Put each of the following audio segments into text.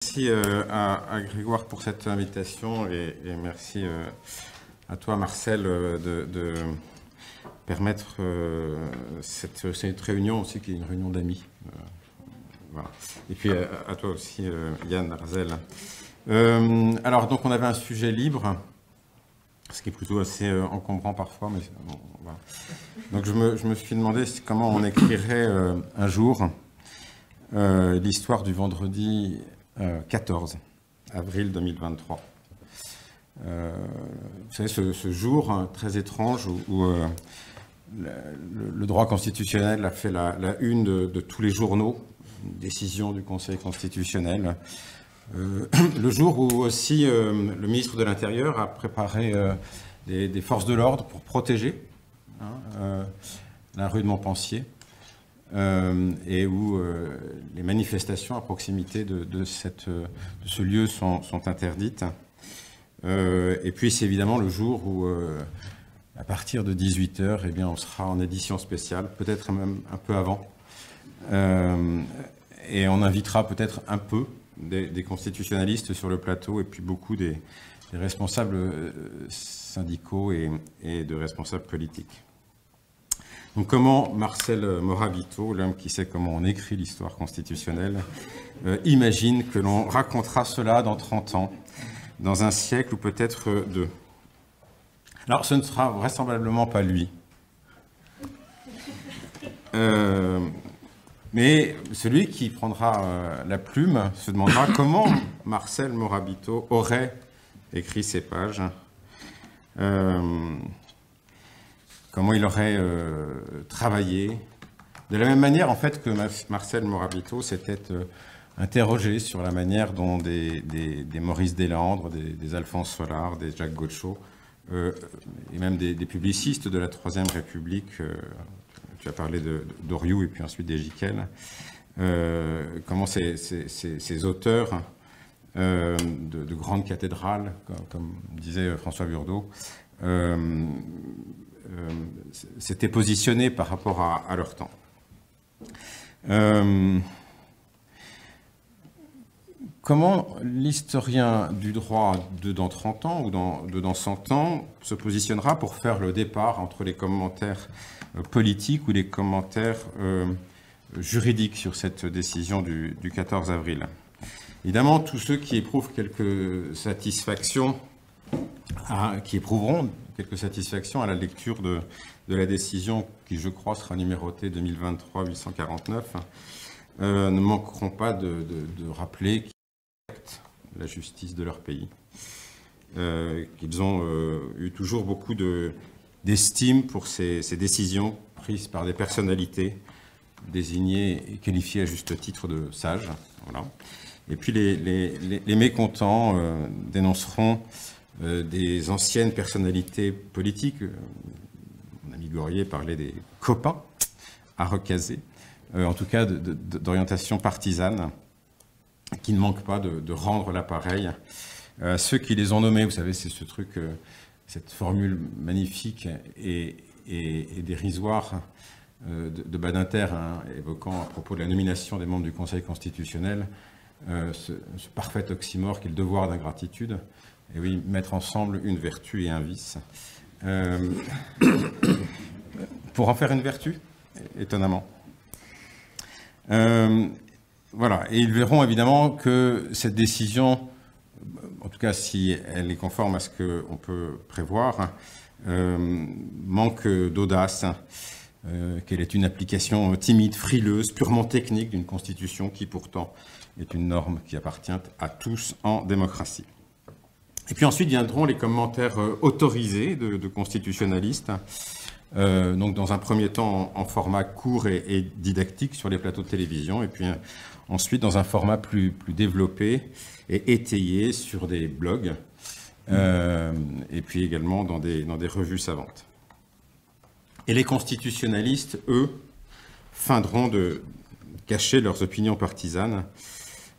merci à Grégoire pour cette invitation et merci à toi Marcel de permettre cette réunion aussi qui est une réunion d'amis. Voilà. Et puis à toi aussi Yann Arzel. Alors donc on avait un sujet libre, ce qui est plutôt assez encombrant parfois, mais bon, voilà. Donc je me suis demandé comment on écrirait un jour l'histoire du vendredi 14 avril 2023. Vous savez, ce jour très étrange où le droit constitutionnel a fait la une de tous les journaux, une décision du Conseil constitutionnel. Le jour où aussi le ministre de l'Intérieur a préparé des forces de l'ordre pour protéger la rue de Montpensier et où les manifestations à proximité de ce lieu sont interdites. Et puis c'est évidemment le jour où, à partir de 18h, eh bien, on sera en édition spéciale, peut-être même un peu avant. Et on invitera peut-être un peu des constitutionnalistes sur le plateau et puis beaucoup des responsables syndicaux et de responsables politiques. Donc comment Marcel Morabito, l'homme qui sait comment on écrit l'histoire constitutionnelle, imagine que l'on racontera cela dans 30 ans, dans un siècle ou peut-être deux. Alors ce ne sera vraisemblablement pas lui. Mais celui qui prendra la plume se demandera comment Marcel Morabito aurait écrit ces pages, comment il aurait travaillé. De la même manière, en fait, que Marcel Morabito s'était interrogé sur la manière dont des Maurice Deslandres, des Alphonse Sollard, des Jacques Gaudechot, et même des publicistes de la Troisième République, tu as parlé d'Oriou et puis ensuite des Giquel, comment ces auteurs de grandes cathédrales, comme disait François Burdeau, s'étaient positionnés par rapport à leur temps. Comment l'historien du droit de dans 30 ans ou de dans 100 ans se positionnera pour faire le départ entre les commentaires politiques ou les commentaires juridiques sur cette décision du 14 avril? Évidemment, tous ceux qui éprouvent quelques satisfactions, qui éprouveront quelques satisfactions à la lecture de la décision qui, je crois, sera numérotée 2023-849, ne manqueront pas de rappeler qu'ils respectent la justice de leur pays, qu'ils ont eu toujours beaucoup d'estime pour ces décisions prises par des personnalités désignées et qualifiées à juste titre de sages. Voilà. Et puis les mécontents dénonceront des anciennes personnalités politiques. Mon ami Gourier parlait des copains à recaser, en tout cas d'orientation partisane, qui ne manquent pas de rendre l'appareil à ceux qui les ont nommés. Vous savez, c'est ce truc, cette formule magnifique et dérisoire de Badinter, évoquant à propos de la nomination des membres du Conseil constitutionnel, ce parfait oxymore qui est le devoir d'ingratitude. Et oui, mettre ensemble une vertu et un vice. Pour en faire une vertu, étonnamment. Voilà, et ils verront évidemment que cette décision, en tout cas si elle est conforme à ce qu'on peut prévoir, manque d'audace, qu'elle est une application timide, frileuse, purement technique d'une constitution qui pourtant est une norme qui appartient à tous en démocratie. Et puis ensuite viendront les commentaires autorisés de constitutionnalistes, donc dans un premier temps en format court et didactique sur les plateaux de télévision, et puis ensuite dans un format plus développé et étayé sur des blogs, et puis également dans des revues savantes. Et les constitutionnalistes, eux, feindront de cacher leurs opinions partisanes,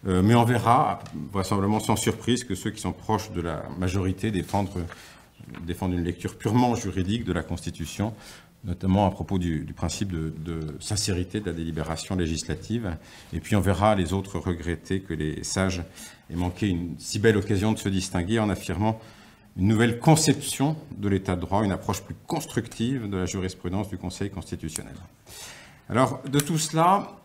mais on verra, vraisemblablement sans surprise, que ceux qui sont proches de la majorité défendent une lecture purement juridique de la Constitution, notamment à propos du principe de sincérité de la délibération législative. Et puis on verra les autres regretter que les sages aient manqué une si belle occasion de se distinguer en affirmant une nouvelle conception de l'état de droit, une approche plus constructive de la jurisprudence du Conseil constitutionnel. Alors, de tout cela,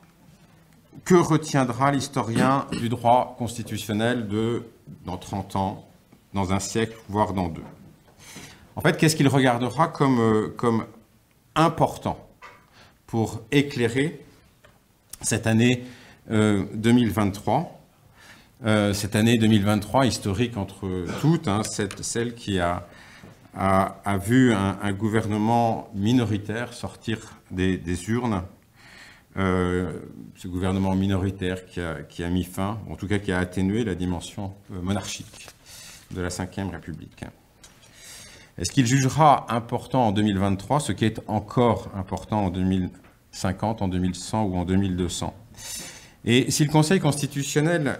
que retiendra l'historien du droit constitutionnel dans 30 ans, dans un siècle, voire dans 2? En fait, qu'est-ce qu'il regardera comme important pour éclairer cette année 2023, cette année 2023 historique entre toutes, celle qui a vu un gouvernement minoritaire sortir des urnes, ce gouvernement minoritaire qui a mis fin, en tout cas qui a atténué la dimension monarchique de la Ve République. Est-ce qu'il jugera important en 2023 ce qui est encore important en 2050, en 2100 ou en 2200? Et si le Conseil constitutionnel,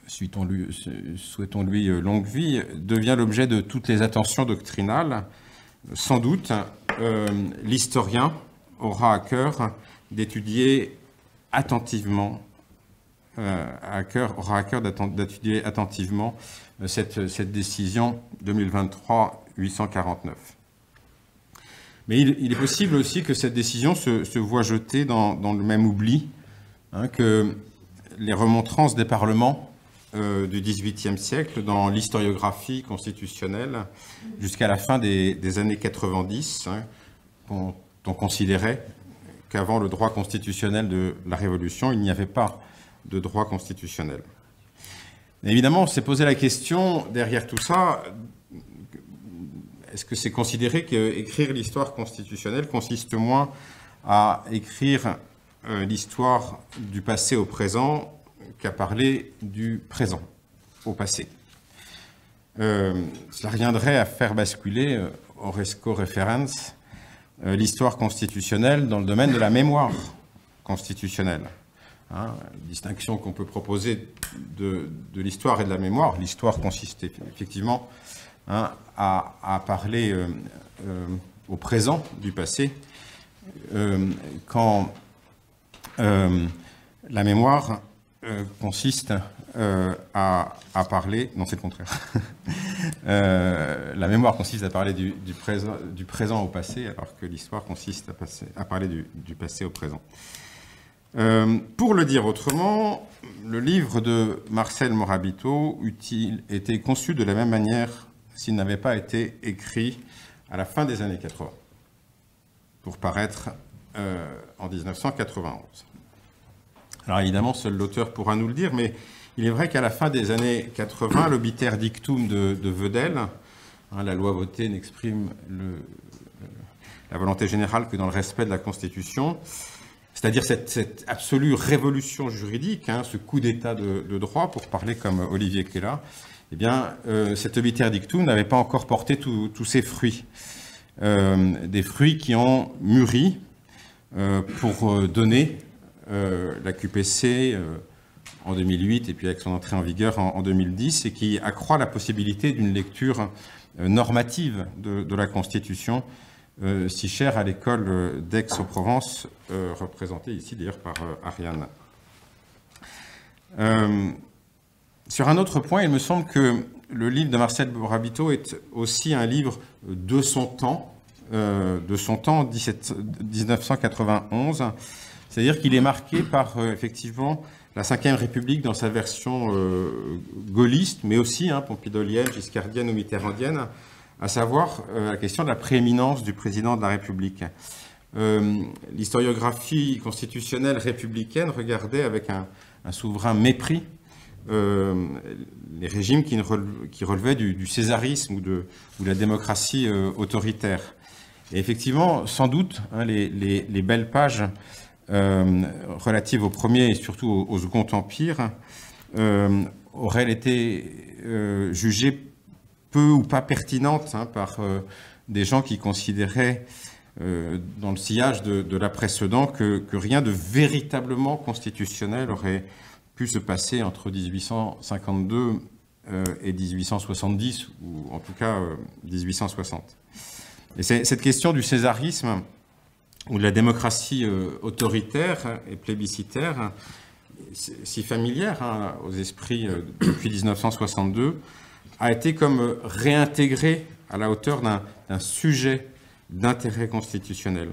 souhaitons-lui longue vie, devient l'objet de toutes les attentions doctrinales, sans doute l'historien aura à cœur d'étudier attentivement d'étudier attentivement cette décision 2023-849. Mais il est possible aussi que cette décision se voit jetée dans le même oubli que les remontrances des parlements du XVIIIe siècle dans l'historiographie constitutionnelle jusqu'à la fin des années 90, on considérait qu'avant le droit constitutionnel de la Révolution, il n'y avait pas de droit constitutionnel. Et évidemment, on s'est posé la question, derrière tout ça, est-ce que c'est considéré qu'écrire l'histoire constitutionnelle consiste moins à écrire l'histoire du passé au présent qu'à parler du présent au passé? Cela reviendrait à faire basculer, horresco referens, l'histoire constitutionnelle dans le domaine de la mémoire constitutionnelle. Distinction qu'on peut proposer de l'histoire et de la mémoire. L'histoire consiste effectivement à parler au présent du passé, quand la mémoire consiste à parler... Non, c'est le contraire. La mémoire consiste à parler du présent au passé, alors que l'histoire consiste à parler du passé au présent. Pour le dire autrement, le livre de Marcel Morabito était conçu de la même manière s'il n'avait pas été écrit à la fin des années 80, pour paraître en 1991. Alors évidemment, seul l'auteur pourra nous le dire, mais il est vrai qu'à la fin des années 80, l'obiter dictum de Vedel, la loi votée n'exprime la volonté générale que dans le respect de la Constitution, c'est-à-dire cette absolue révolution juridique, ce coup d'état de droit, pour parler comme Olivier Kella, eh bien, cet obiter dictum n'avait pas encore porté tous ses fruits. Des fruits qui ont mûri pour donner la QPC en 2008 et puis avec son entrée en vigueur en 2010, et qui accroît la possibilité d'une lecture normative de la Constitution, si chère à l'école d'Aix-en-Provence, représentée ici d'ailleurs par Ariane. Sur un autre point, il me semble que le livre de Marcel Morabito est aussi un livre de son temps, 1991, c'est-à-dire qu'il est marqué par effectivement la Ve République dans sa version gaulliste, mais aussi pompidolienne, giscardienne ou mitterrandienne, à savoir la question de la prééminence du président de la République. L'historiographie constitutionnelle républicaine regardait avec un souverain mépris les régimes qui relevaient du césarisme ou de la démocratie autoritaire. Et effectivement, sans doute, les belles pages relatives au Premier et surtout au Second Empire auraient été jugées peu ou pas pertinentes par des gens qui considéraient, dans le sillage de l'après-Sedan, que rien de véritablement constitutionnel aurait pu se passer entre 1852 et 1870, ou en tout cas 1860. Et cette question du césarisme ou de la démocratie autoritaire et plébiscitaire, si familière aux esprits depuis 1962, a été comme réintégrée à la hauteur d'un sujet d'intérêt constitutionnel.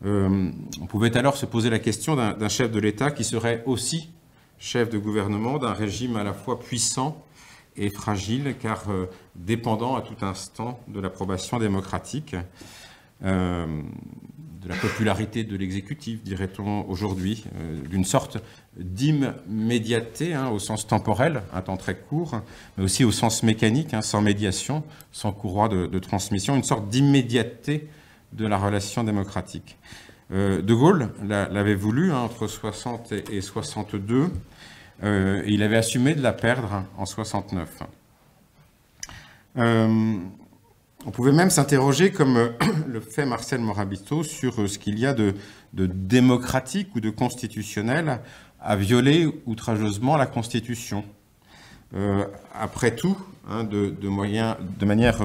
On pouvait alors se poser la question d'un chef de l'État qui serait aussi chef de gouvernement d'un régime à la fois puissant et fragile, car dépendant à tout instant de l'approbation démocratique, de la popularité de l'exécutif, dirait-on aujourd'hui, d'une sorte d'immédiateté, au sens temporel, un temps très court, mais aussi au sens mécanique, sans médiation, sans courroie de transmission, une sorte d'immédiateté de la relation démocratique. De Gaulle l'avait voulu entre 60 et 62, et il avait assumé de la perdre en 69. On pouvait même s'interroger, comme le fait Marcel Morabito, sur ce qu'il y a de démocratique ou de constitutionnel à violer outrageusement la Constitution. Après tout, de manière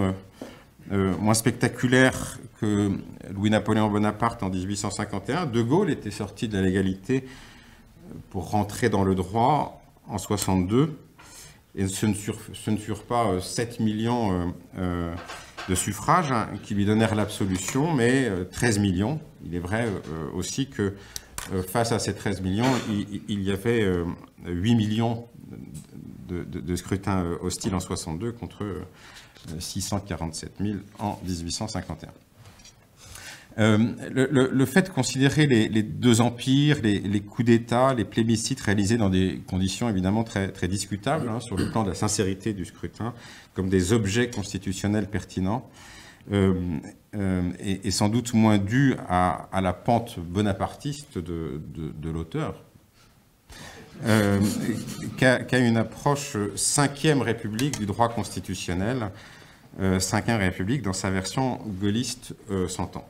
moins spectaculaire que Louis-Napoléon Bonaparte en 1851, De Gaulle était sorti de la légalité pour rentrer dans le droit en 62. Et ce ne furent pas 7 millions de suffrages qui lui donnèrent l'absolution, mais 13 millions. Il est vrai aussi que face à ces 13 millions, il y avait 8 millions de scrutins hostiles en 62 contre 647 000 en 1851. Le fait de considérer les deux empires, les coups d'État, les plébiscites réalisés dans des conditions évidemment très, très discutables sur le plan de la sincérité du scrutin, comme des objets constitutionnels pertinents, est sans doute moins dû à la pente bonapartiste de l'auteur qu'à une approche 5e République du droit constitutionnel, 5e République dans sa version gaulliste s'entend.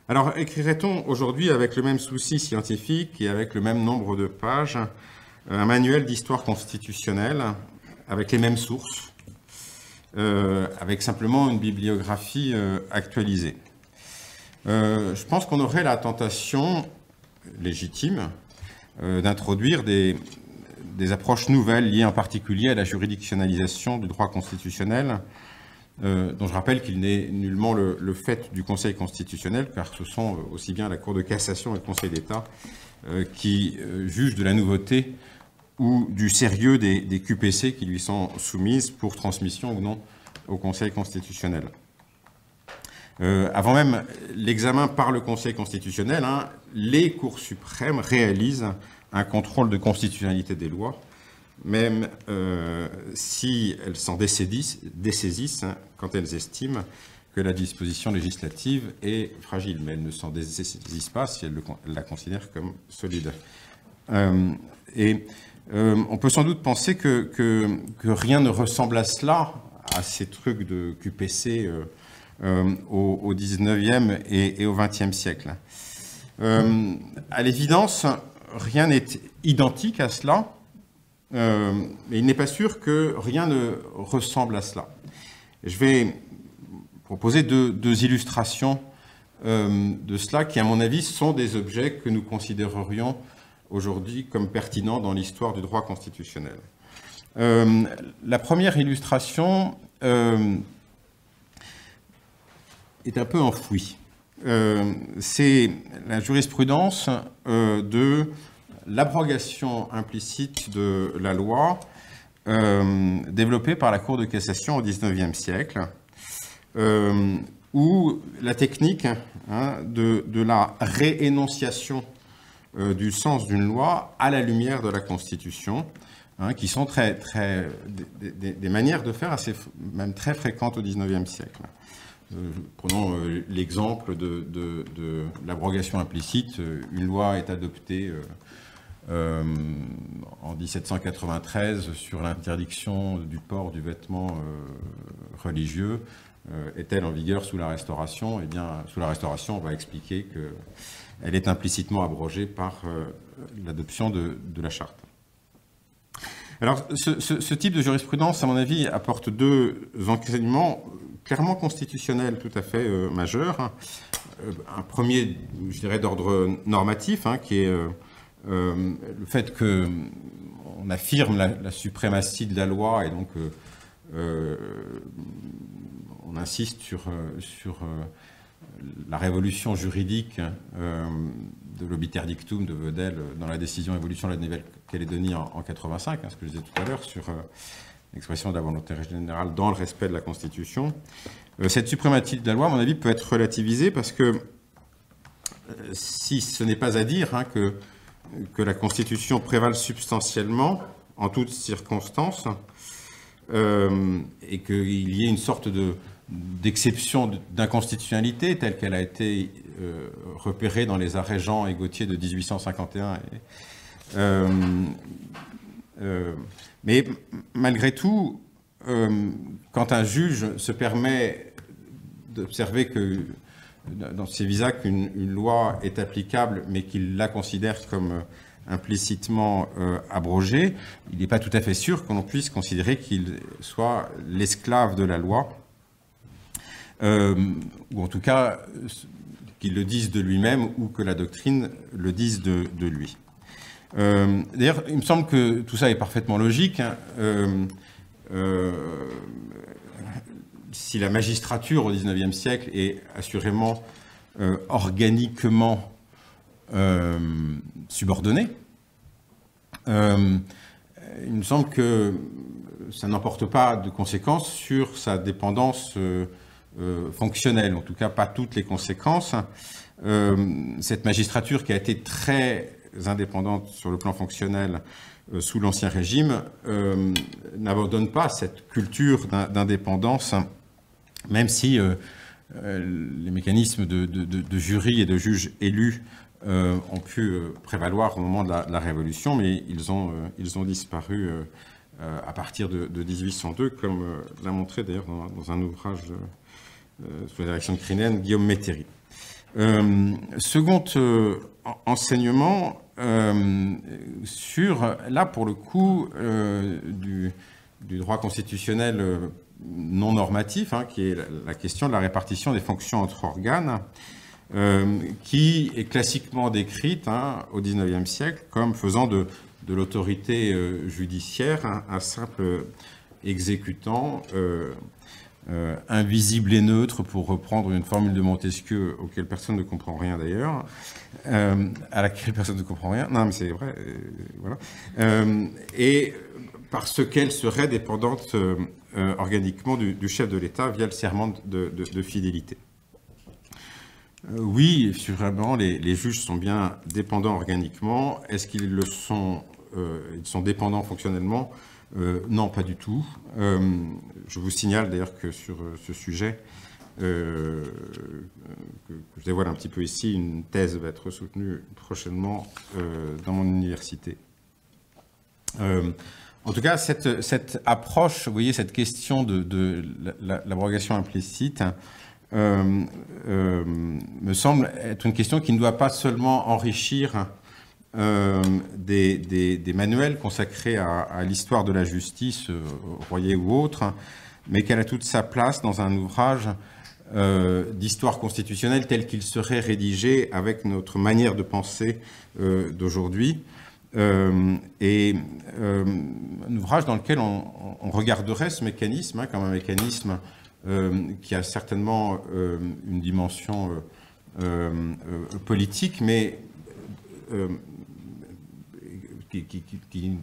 Alors, écrirait-on aujourd'hui avec le même souci scientifique et avec le même nombre de pages un manuel d'histoire constitutionnelle avec les mêmes sources, avec simplement une bibliographie actualisée? Je pense qu'on aurait la tentation légitime d'introduire des approches nouvelles liées en particulier à la juridictionnalisation du droit constitutionnel, dont je rappelle qu'il n'est nullement le fait du Conseil constitutionnel, car ce sont aussi bien la Cour de cassation et le Conseil d'État qui jugent de la nouveauté ou du sérieux des QPC qui lui sont soumises pour transmission ou non au Conseil constitutionnel. Avant même l'examen par le Conseil constitutionnel, les cours suprêmes réalisent un contrôle de constitutionnalité des lois, même si elles s'en dessaisissent quand elles estiment que la disposition législative est fragile, mais elles ne s'en dessaisissent pas si elles la considèrent comme solide. On peut sans doute penser que rien ne ressemble à cela, à ces trucs de QPC au 19e et au 20e siècle. À l'évidence, rien n'est identique à cela, mais il n'est pas sûr que rien ne ressemble à cela. Je vais proposer deux illustrations de cela qui, à mon avis, sont des objets que nous considérerions aujourd'hui comme pertinents dans l'histoire du droit constitutionnel. La première illustration est un peu enfouie. C'est la jurisprudence de l'abrogation implicite de la loi développée par la Cour de cassation au XIXe siècle, où la technique de la réénonciation du sens d'une loi à la lumière de la Constitution, qui sont des manières de faire même très fréquentes au XIXe siècle. Prenons l'exemple de l'abrogation implicite. Une loi est adoptée en 1793 sur l'interdiction du port du vêtement religieux. Est-elle en vigueur sous la Restauration? Eh bien, sous la Restauration, on va expliquer qu'elle est implicitement abrogée par l'adoption de la Charte. Alors, ce type de jurisprudence, à mon avis, apporte deux enseignements clairement constitutionnels tout à fait majeurs. Un premier, je dirais, d'ordre normatif, hein, qui est le fait qu'on affirme la suprématie de la loi et donc on insiste sur la révolution juridique de l'obiter dictum de Vedel dans la décision évolution de la Nouvelle-Calédonie en 85, hein, ce que je disais tout à l'heure sur l'expression de la volonté générale dans le respect de la Constitution. Cette suprématie de la loi, à mon avis, peut être relativisée parce que si ce n'est pas à dire hein, que la Constitution prévale substantiellement en toutes circonstances et qu'il y ait une sorte d'exception d'inconstitutionnalité telle qu'elle a été repérée dans les arrêts Jean et Gauthier de 1851. Mais malgré tout, quand un juge se permet d'observer que dans ses visas qu'une loi est applicable, mais qu'il la considère comme implicitement abrogée, il n'est pas tout à fait sûr qu'on puisse considérer qu'il soit l'esclave de la loi, ou en tout cas qu'il le dise de lui-même ou que la doctrine le dise de lui. D'ailleurs, il me semble que tout ça est parfaitement logique. Hein. Si la magistrature au XIXe siècle est assurément organiquement subordonnée, il me semble que ça n'emporte pas de conséquences sur sa dépendance fonctionnelle, en tout cas pas toutes les conséquences. Cette magistrature qui a été très indépendante sur le plan fonctionnel sous l'Ancien Régime n'abandonne pas cette culture d'indépendance, même si les mécanismes de jury et de juges élus ont pu prévaloir au moment de la Révolution, mais ils ont disparu à partir de 1802, comme l'a montré d'ailleurs dans un ouvrage sous la direction de Crinen, Guillaume Métairie. Second enseignement sur, là pour le coup, du droit constitutionnel non normatif, hein, qui est la question de la répartition des fonctions entre organes, qui est classiquement décrite hein, au XIXe siècle comme faisant de l'autorité judiciaire un simple exécutant invisible et neutre, pour reprendre une formule de Montesquieu auquel personne ne comprend rien d'ailleurs, à laquelle personne ne comprend rien, non mais c'est vrai, voilà, et parce qu'elle serait dépendante organiquement du chef de l'État via le serment de fidélité. Oui, sûrement, les juges sont bien dépendants organiquement. Est-ce qu'ils le sont, ils sont dépendants fonctionnellement? Non, pas du tout. Je vous signale d'ailleurs que sur ce sujet, que je dévoile un petit peu ici, une thèse va être soutenue prochainement dans mon université. En tout cas, cette approche, vous voyez, cette question de l'abrogation implicite, me semble être une question qui ne doit pas seulement enrichir des manuels consacrés à l'histoire de la justice, Royer ou autre, mais qu'elle a toute sa place dans un ouvrage d'histoire constitutionnelle tel qu'il serait rédigé avec notre manière de penser d'aujourd'hui. Et un ouvrage dans lequel on regarderait ce mécanisme hein, comme un mécanisme qui a certainement une dimension politique, mais qui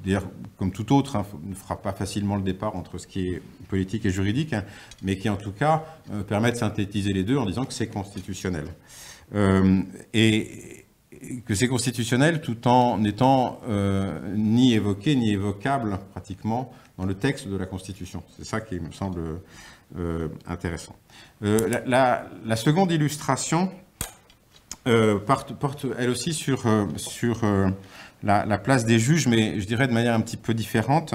d'ailleurs, comme tout autre, hein, ne fera pas facilement le départ entre ce qui est politique et juridique, hein, mais qui en tout cas permet de synthétiser les deux en disant que c'est constitutionnel. Et que c'est constitutionnel tout en n'étant ni évoqué ni évocable pratiquement dans le texte de la Constitution. C'est ça qui me semble intéressant. La seconde illustration porte elle aussi sur la place des juges, mais je dirais de manière un petit peu différente.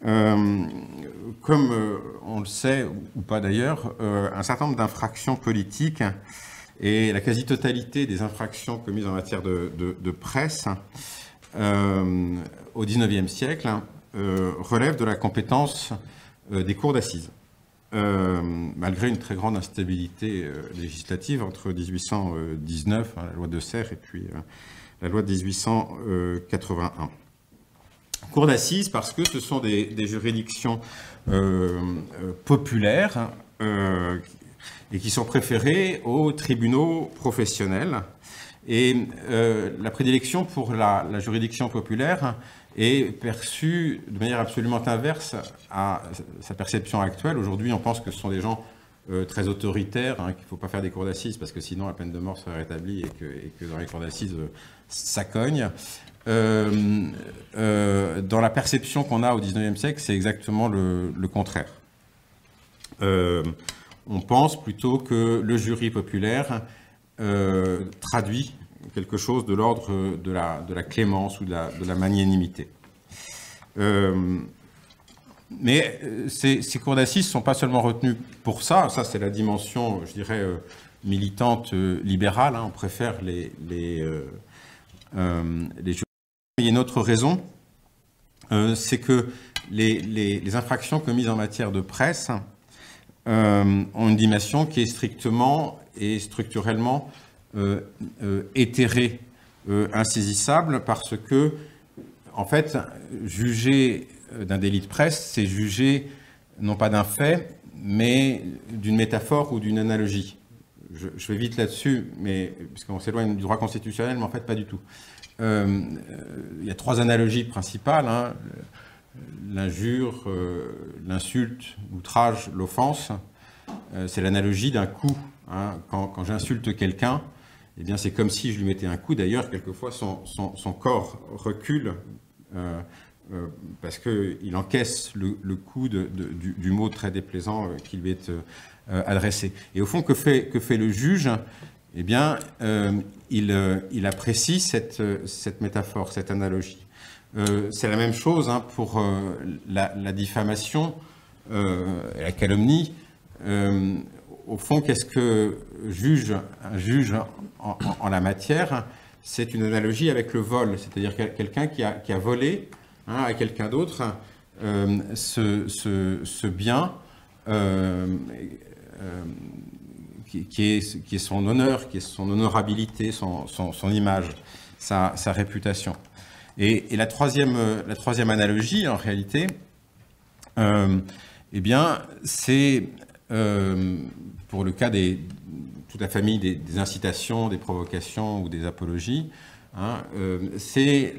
Comme on le sait, ou pas d'ailleurs, un certain nombre d'infractions politiques et la quasi-totalité des infractions commises en matière de presse au XIXe siècle relèvent de la compétence des cours d'assises. malgré une très grande instabilité législative entre 1819, la loi de Serres, et puis la loi de 1881. Cour d'assises parce que ce sont des juridictions populaires et qui sont préférées aux tribunaux professionnels. Et la prédilection pour la juridiction populaire est perçue de manière absolument inverse à sa perception actuelle. Aujourd'hui, on pense que ce sont des gens très autoritaires, qu'il ne faut pas faire des cours d'assises parce que sinon la peine de mort serait rétablie et que dans les cours d'assises, ça cogne. Dans la perception qu'on a au XIXe siècle, c'est exactement le contraire. On pense plutôt que le jury populaire traduit quelque chose de l'ordre de la clémence ou de la magnanimité. Mais ces cours d'assises ne sont pas seulement retenus pour ça. Ça, c'est la dimension, je dirais, militante libérale. On préfère les jurys. Il y a une autre raison, c'est que les infractions commises en matière de presse ont une dimension qui est strictement et structurellement éthérée, insaisissable, parce que, en fait, juger d'un délit de presse, c'est juger non pas d'un fait, mais d'une métaphore ou d'une analogie. Je vais vite là-dessus, puisqu'on s'éloigne du droit constitutionnel, mais en fait pas du tout. Il y a trois analogies principales, l'injure, l'insulte, l'outrage, l'offense. C'est l'analogie d'un coup. Quand j'insulte quelqu'un, eh bien c'est comme si je lui mettais un coup. D'ailleurs, quelquefois son corps recule parce qu'il encaisse le coup du mot très déplaisant qui lui est adressé. Et au fond, que fait le juge ? Eh bien, il apprécie cette métaphore, cette analogie. C'est la même chose pour la diffamation et la calomnie. Au fond, qu'est-ce que un juge en la matière? C'est une analogie avec le vol, c'est-à-dire quelqu'un qui a volé à quelqu'un d'autre ce bien qui est son honneur, qui est son honorabilité, son image, sa réputation. Et la troisième analogie, en réalité, eh bien, c'est pour le cas toute la famille des incitations, des provocations ou des apologies, c'est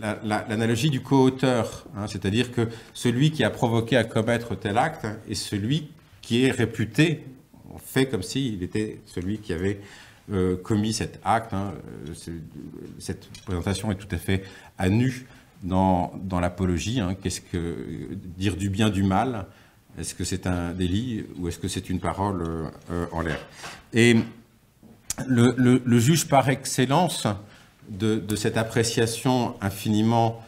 l'analogie du co-auteur, c'est-à-dire que celui qui a provoqué à commettre tel acte est celui qui est réputé, on fait comme s'il était celui qui avait commis cet acte. Cette présentation est tout à fait à nu dans l'apologie. Qu'est-ce que dire du bien du mal? Est-ce que c'est un délit ou est-ce que c'est une parole en l'air? Et le juge par excellence de cette appréciation infiniment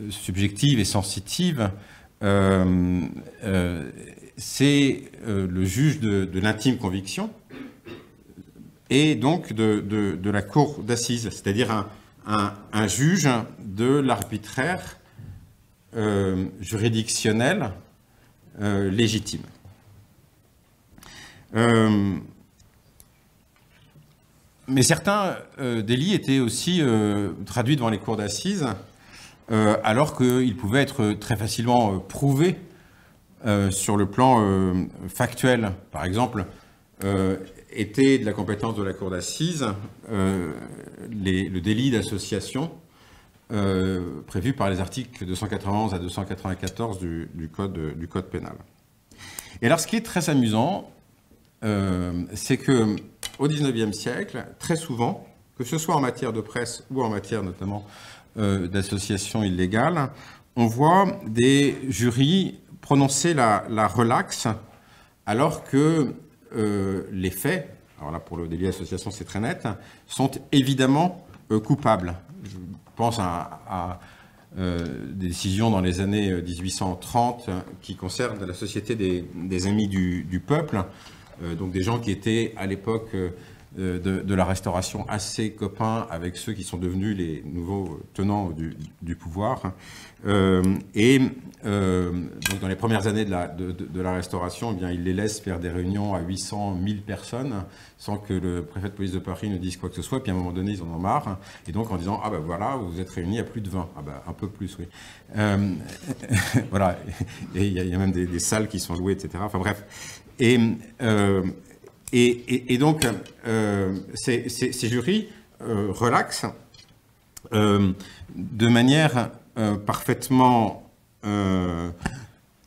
subjective et sensitive, c'est le juge de l'intime conviction et donc de la cour d'assises, c'est-à-dire un juge de l'arbitraire juridictionnel légitime. Mais certains délits étaient aussi traduits devant les cours d'assises, alors qu'ils pouvaient être très facilement prouvés sur le plan factuel. Par exemple, était de la compétence de la cour d'assises le délit d'association prévu par les articles 291 à 294 du code pénal. Et alors, ce qui est très amusant, c'est que au XIXe siècle, très souvent, que ce soit en matière de presse ou en matière notamment d'association illégale, on voit des jurys prononcer la relaxe alors que les faits, alors là pour le délit d'association c'est très net, sont évidemment coupables. Je pense à des décisions dans les années 1830 qui concernent la Société des Amis du Peuple, donc des gens qui étaient à l'époque de la Restauration assez copains avec ceux qui sont devenus les nouveaux tenants du pouvoir. Donc dans les premières années de la Restauration, eh bien, il les laisse faire des réunions à 800, 1000 personnes sans que le préfet de police de Paris ne dise quoi que ce soit. Puis à un moment donné, ils en ont marre. Et donc en disant, ah ben voilà, vous vous êtes réunis à plus de 20. Ah ben un peu plus, oui. Voilà. Et il y a même des salles qui sont louées, etc. Enfin bref. Et donc, ces jurys relaxent de manière parfaitement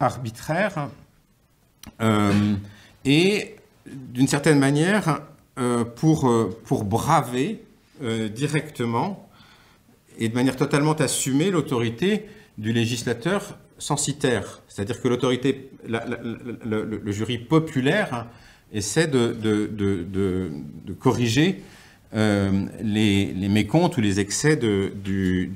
arbitraire et d'une certaine manière pour braver directement et de manière totalement assumée l'autorité du législateur censitaire. C'est-à-dire que l'autorité, le jury populaire essaie de corriger les mécomptes ou les excès du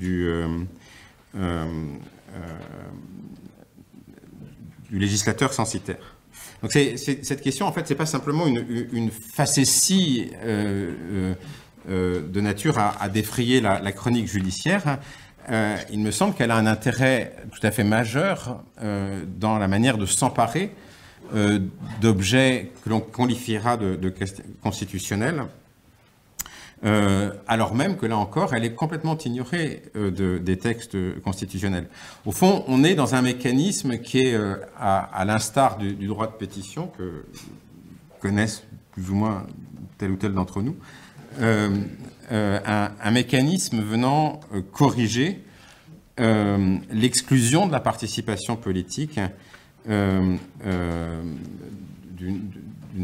législateur censitaire. Donc cette question, en fait, c'est pas simplement une facétie de nature à défrayer la chronique judiciaire. Il me semble qu'elle a un intérêt tout à fait majeur dans la manière de s'emparer d'objets que l'on qualifiera de constitutionnels, alors même que là encore, elle est complètement ignorée des textes constitutionnels. Au fond, on est dans un mécanisme qui est, à l'instar du droit de pétition, que connaissent plus ou moins tel ou tel d'entre nous, un mécanisme venant corriger l'exclusion de la participation politique d'une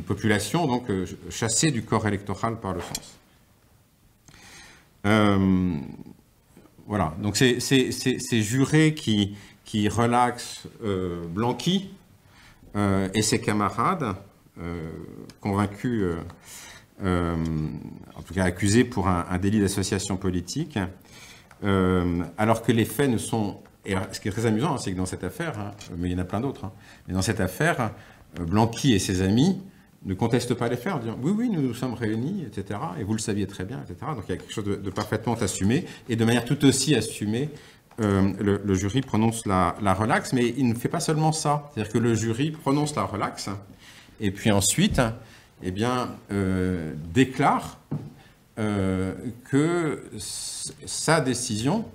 population donc chassée du corps électoral par le sens. Voilà, donc ces jurés qui relaxent Blanqui et ses camarades, convaincus, en tout cas accusés pour un délit d'association politique, alors que les faits ne sont... Et ce qui est très amusant, c'est que dans cette affaire, mais il y en a plein d'autres, mais dans cette affaire, Blanqui et ses amis ne contestent pas les faits en disant « oui, oui, nous nous sommes réunis, etc. Et vous le saviez très bien, etc. » Donc il y a quelque chose de parfaitement assumé. Et de manière tout aussi assumée, le jury prononce la relaxe. Mais il ne fait pas seulement ça. C'est-à-dire que le jury prononce la relaxe et puis ensuite, eh bien, déclare que sa décision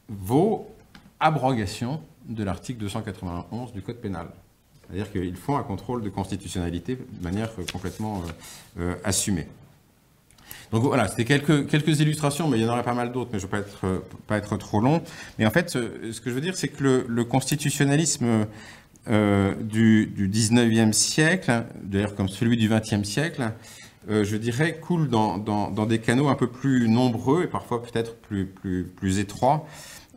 vaut abrogation de l'article 291 du Code pénal. C'est-à-dire qu'ils font un contrôle de constitutionnalité de manière complètement assumée. Donc voilà, c'était quelques illustrations, mais il y en aurait pas mal d'autres, mais je ne veux pas être trop long. Mais en fait, ce que je veux dire, c'est que le constitutionnalisme du 19e siècle, d'ailleurs comme celui du 20e siècle, je dirais, coule dans des canaux un peu plus nombreux et parfois peut-être plus étroits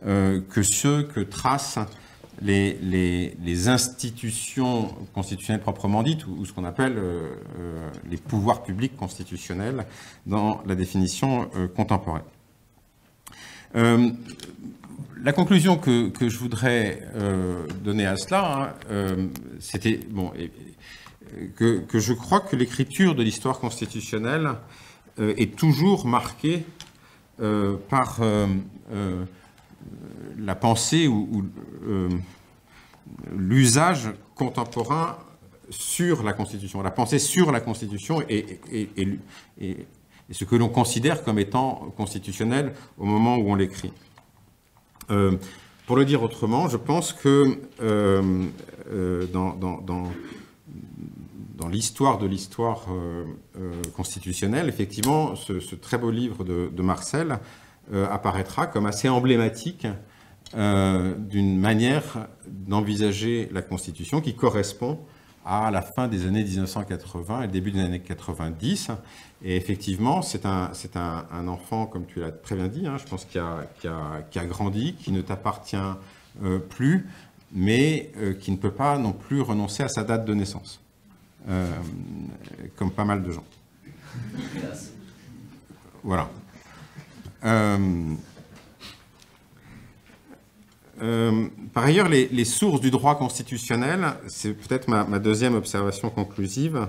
que ceux que tracent les institutions constitutionnelles proprement dites, ou ce qu'on appelle les pouvoirs publics constitutionnels dans la définition contemporaine. La conclusion que je voudrais donner à cela, c'était bon, que je crois que l'écriture de l'histoire constitutionnelle est toujours marquée par la pensée ou l'usage contemporain sur la Constitution, la pensée sur la Constitution et ce que l'on considère comme étant constitutionnel au moment où on l'écrit. Pour le dire autrement, je pense que dans l'histoire de l'histoire constitutionnelle, effectivement, ce très beau livre de Marcel apparaîtra comme assez emblématique d'une manière d'envisager la Constitution qui correspond à la fin des années 1980 et le début des années 90. Et effectivement, c'est un enfant, comme tu l'as très bien dit, je pense, qui a grandi, qui ne t'appartient plus, mais qui ne peut pas non plus renoncer à sa date de naissance, comme pas mal de gens. Voilà. Par ailleurs, les sources du droit constitutionnel, c'est peut-être ma deuxième observation conclusive,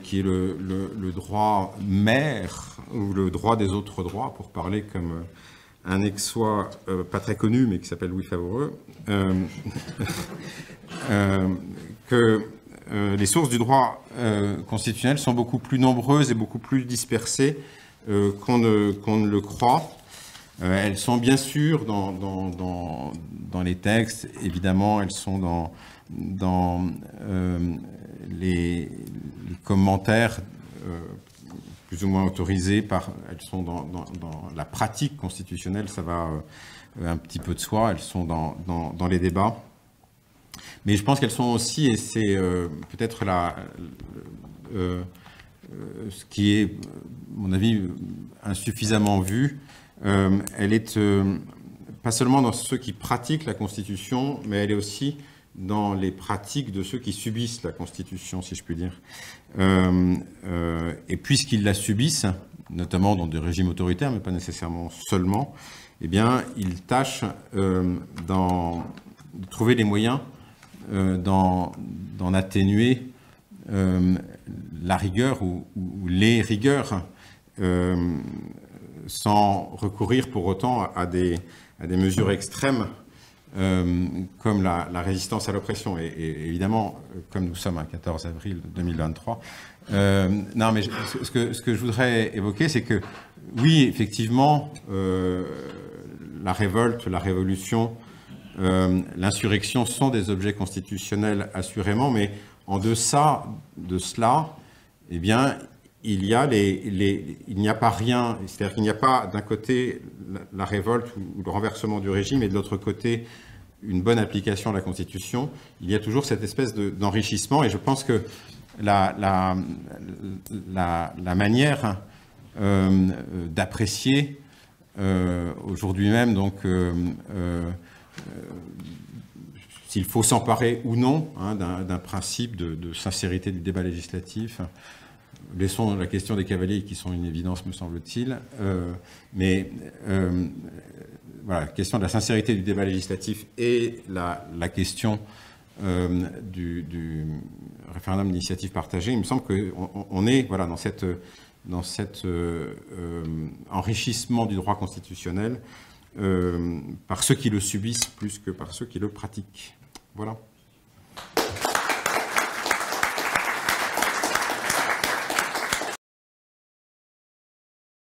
qui est le droit mère, ou le droit des autres droits, pour parler comme un aixois pas très connu, mais qui s'appelle Louis Favoreux, que les sources du droit constitutionnel sont beaucoup plus nombreuses et beaucoup plus dispersées qu'on ne le croit. Elles sont bien sûr dans les textes, évidemment, elles sont dans les commentaires plus ou moins autorisés, elles sont dans la pratique constitutionnelle, ça va un petit peu de soi, elles sont dans les débats. Mais je pense qu'elles sont aussi, et c'est peut-être ce qui est, à mon avis, insuffisamment vu, elle est pas seulement dans ceux qui pratiquent la Constitution, mais elle est aussi dans les pratiques de ceux qui subissent la Constitution, si je puis dire. Et puisqu'ils la subissent, notamment dans des régimes autoritaires, mais pas nécessairement seulement, eh bien, ils tâchent de trouver les moyens d'en atténuer la rigueur ou les rigueurs, sans recourir pour autant à des mesures extrêmes comme la résistance à l'oppression. Et évidemment, comme nous sommes à 14 avril 2023, non, mais ce que je voudrais évoquer, c'est que oui, effectivement, la révolte, la révolution, l'insurrection sont des objets constitutionnels assurément, mais en deçà de cela, eh bien, il n'y a pas rien, c'est-à-dire qu'il n'y a pas d'un côté la révolte ou le renversement du régime et de l'autre côté une bonne application de la Constitution. Il y a toujours cette espèce d'enrichissement, et je pense que la manière d'apprécier aujourd'hui même, donc s'il faut s'emparer ou non d'un principe de sincérité du débat législatif. Laissons la question des cavaliers qui sont une évidence, me semble-t-il. Mais voilà, la question de la sincérité du débat législatif et la question du référendum d'initiative partagée, il me semble qu'on est voilà, dans cet enrichissement du droit constitutionnel par ceux qui le subissent plus que par ceux qui le pratiquent. Voilà.